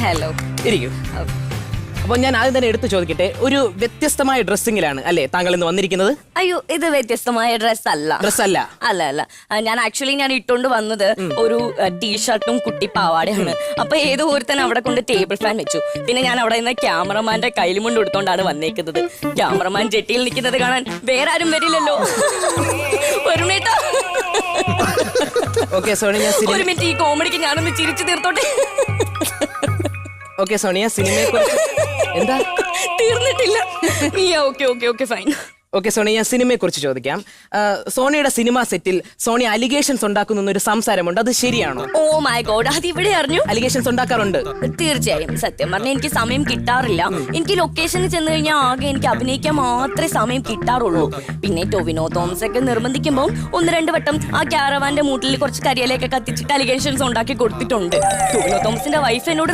Hello. ഇരിക്കും. അപ്പോൾ ഞാൻ ആദ്യം തന്നെ എടുത്തു ചോദിക്കട്ടെ, ഒരു വ്യത്യസ്തമായ ഡ്രസ്സിങ്ങിലാണ് അല്ലേ താങ്കൾ ഇന്ന് വന്നിരിക്കുന്നത്? അയ്യോ, ഇത് വ്യത്യസ്തമായ ഡ്രസ് അല്ല. അല്ല. ഞാൻ ഇട്ടോണ്ട് വന്നത് ഒരു ടീഷർട്ടും കുട്ടിപ്പാവാടയാണ്. അപ്പൊ ഏതോ ഒരുത്തൻ അവിടെ കൊണ്ട് ടേബിൾ ഫാൻ വെച്ചു. പിന്നെ ഞാൻ അവിടെ നിന്ന് ക്യാമറമാന്റെ കയ്യിലും കൊണ്ട് എടുത്തോണ്ടാണ് വന്നേക്കുന്നത്. ക്യാമറമാൻ ജെട്ടിയിൽ നിൽക്കുന്നത് കാണാൻ വേറെ ആരും വരില്ലല്ലോ. ഒരു മിനിറ്റ്, ഈ കോമഡിക്ക് ഞാനൊന്ന് ചിരിച്ചു തീർത്തോട്ടെ. ഓക്കെ സോണിയ, സിനിമയെ കുറിച്ച് എന്താ തീർന്നിട്ടില്ല? Okay fine. ഓക്കെ സോണിയ, ഞാൻ സിനിമയെ കുറിച്ച് ചോദിക്കാം. സോണിയുടെ സിനിമാ സെറ്റിൽ സോണി അലിഗേഷൻസ് ഉണ്ടാക്കുന്ന ഒരു സംസാരമുണ്ട്, അത് ശരിയാണോ? ഓ മൈ ഗോഡ്, അത് ഇവിടെ അറിഞ്ഞു? അലിഗേഷൻസ് ഉണ്ടാക്കാറുണ്ട്? തീർച്ചയായും. സത്യം പറഞ്ഞാൽ എനിക്ക് സമയം കിട്ടാറില്ല. എനിക്ക് ലൊക്കേഷനിൽ ചെന്ന് കഴിഞ്ഞാൽ ആകെ എനിക്ക് അഭിനയിക്കാൻ മാത്രമേ സമയം കിട്ടാറുള്ളൂ. പിന്നെ ടൊവിനോ തോമസ് ഒക്കെ നിർബന്ധിക്കുമ്പോൾ 1-2 വട്ടം ആ ക്യാരവാന്റെ മൂട്ടിൽ കുറച്ച് കരിയിലൊക്കെ കത്തിച്ചിട്ട് അലിഗേഷൻസ് ഉണ്ടാക്കി കൊടുത്തിട്ടുണ്ട്. ടൊവിനോ തോമസിന്റെ വൈഫ് എന്നോട്